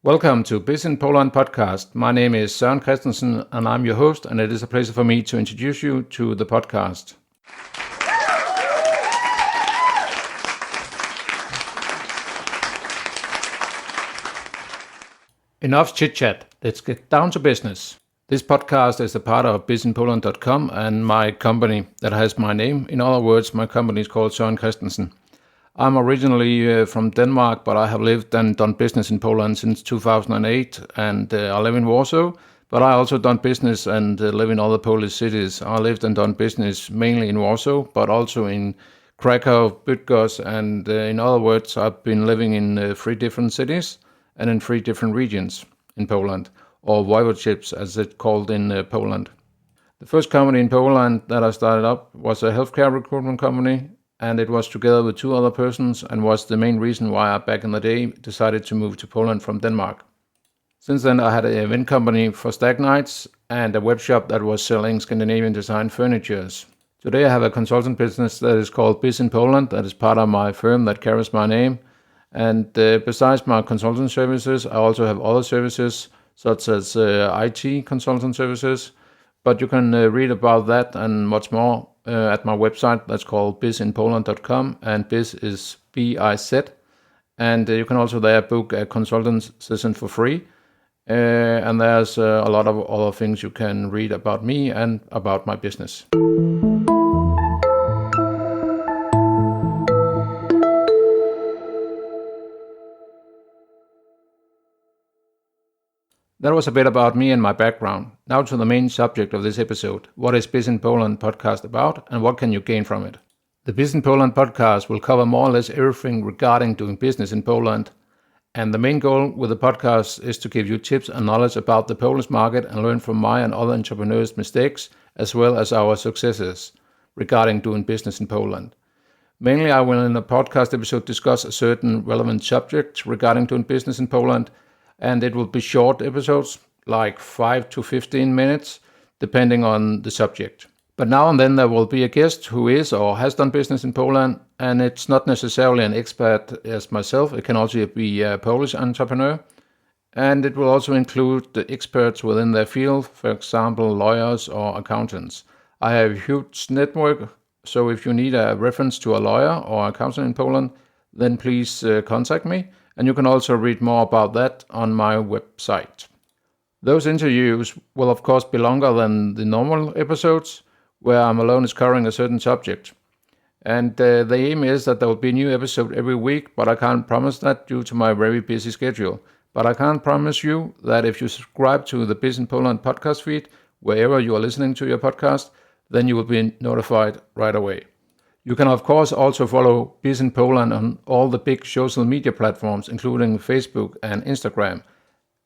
Welcome to Biz in Poland podcast. My name is Søren Christensen and I'm your host, and it is a pleasure for me to introduce you to the podcast. Enough chit-chat. Let's get down to business. This podcast is a part of bizinpoland.com and my company that has my name. In other words, my company is called Søren Christensen. I'm originally from Denmark, but I have lived and done business in Poland since 2008, and I live in Warsaw, but I also done business and live in other Polish cities. I lived and done business mainly in Warsaw, but also in Krakow, Bydgoszcz, and in other words, I've been living in 3 different cities and in 3 different regions in Poland, or voivodeships as it's called in Poland. The first company in Poland that I started up was a healthcare recruitment company, and it was together with 2 other persons and was the main reason why I back in the day decided to move to Poland from Denmark. Since then I had an event company for stag nights and a webshop that was selling Scandinavian design furnitures. Today I have a consultant business that is called Biz in Poland, that is part of my firm that carries my name. And besides my consultant services, I also have other services such as IT consultant services. But you can read about that and much more at my website that's called bizinpoland.com, and biz is B-I-Z. And you can also there book a consultant session for free. And there's a lot of other things you can read about me and about my business. That was a bit about me and my background. Now to the main subject of this episode. What is Biz in Poland podcast about, and what can you gain from it? The Biz in Poland podcast will cover more or less everything regarding doing business in Poland. And the main goal with the podcast is to give you tips and knowledge about the Polish market and learn from my and other entrepreneurs' mistakes, as well as our successes regarding doing business in Poland. Mainly I will in a podcast episode discuss a certain relevant subject regarding doing business in Poland, and it will be short episodes, like 5 to 15 minutes, depending on the subject. But now and then there will be a guest who is or has done business in Poland, and it's not necessarily an expert as myself. It can also be a Polish entrepreneur, and it will also include the experts within their field, for example, lawyers or accountants. I have a huge network, so if you need a reference to a lawyer or accountant in Poland, then please contact me. And you can also read more about that on my website. Those interviews will of course be longer than the normal episodes, where I'm alone is covering a certain subject. And the aim is that there will be a new episode every week, but I can't promise that due to my very busy schedule. But I can promise you that if you subscribe to the Biz in Poland podcast feed, wherever you are listening to your podcast, then you will be notified right away. You can of course also follow Biz in Poland on all the big social media platforms, including Facebook and Instagram.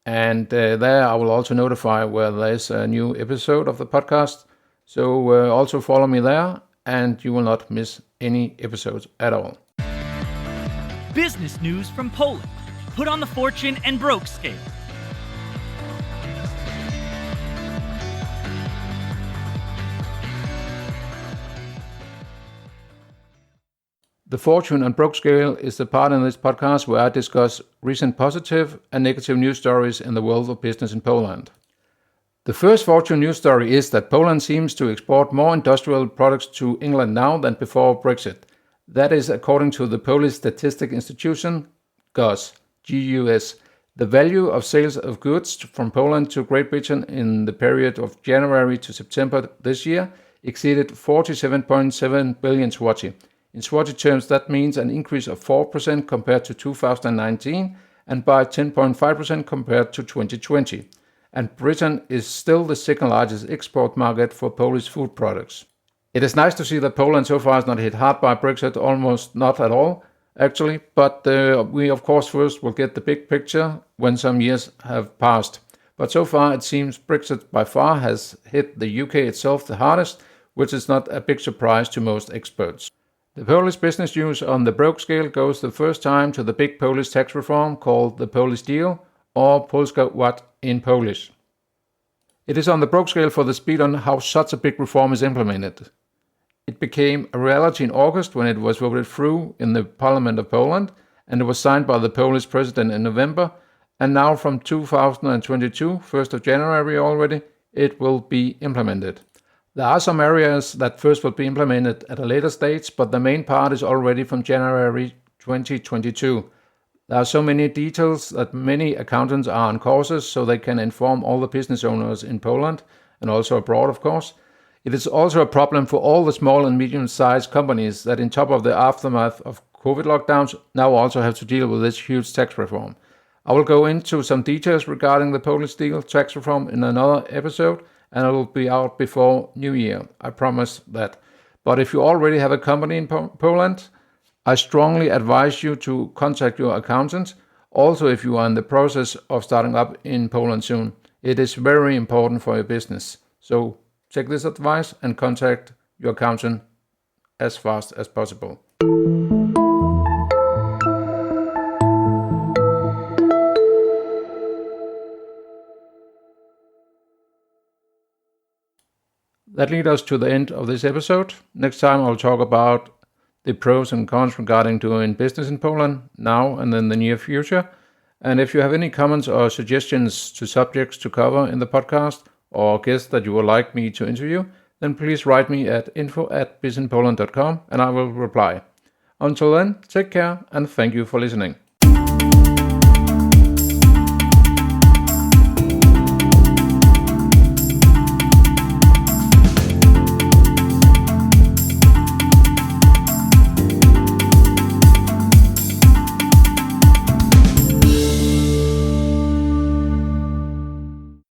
And there I will also notify where there is a new episode of the podcast. So also follow me there, and you will not miss any episodes at all. Business news from Poland. Put on the fortune and broke scale. The fortune and broke scale is the part in this podcast where I discuss recent positive and negative news stories in the world of business in Poland. The first fortune news story is that Poland seems to export more industrial products to England now than before Brexit. That is according to the Polish Statistic Institution, GUS. The value of sales of goods from Poland to Great Britain in the period of January to September this year exceeded 47.7 billion zloty. In zloty terms, that means an increase of 4% compared to 2019 and by 10.5% compared to 2020. And Britain is still the second largest export market for Polish food products. It is nice to see that Poland so far is not hit hard by Brexit, almost not at all, actually. But we, of course, first will get the big picture when some years have passed. But so far, it seems Brexit by far has hit the UK itself the hardest, which is not a big surprise to most experts. The Polish business news on the broke scale goes the first time to the big Polish tax reform called the Polish Deal, or Polska Ład in Polish. It is on the broke scale for the speed on how such a big reform is implemented. It became a reality in August when it was voted through in the Parliament of Poland, and it was signed by the Polish president in November, and now from 2022, 1st of January already, it will be implemented. There are some areas that first will be implemented at a later stage, but the main part is already from January 2022. There are so many details that many accountants are on courses so they can inform all the business owners in Poland and also abroad, of course. It is also a problem for all the small and medium-sized companies that in top of the aftermath of COVID lockdowns now also have to deal with this huge tax reform. I will go into some details regarding the Polish legal tax reform in another episode, and it will be out before New Year. I promise that. But if you already have a company in Poland, I strongly advise you to contact your accountant. Also, if you are in the process of starting up in Poland soon, it is very important for your business. So take this advice and contact your accountant as fast as possible. That leads us to the end of this episode. Next time I'll talk about the pros and cons regarding doing business in Poland now and in the near future. And if you have any comments or suggestions to subjects to cover in the podcast or guests that you would like me to interview, then please write me at info@businessinpoland.com and I will reply. Until then, take care and thank you for listening.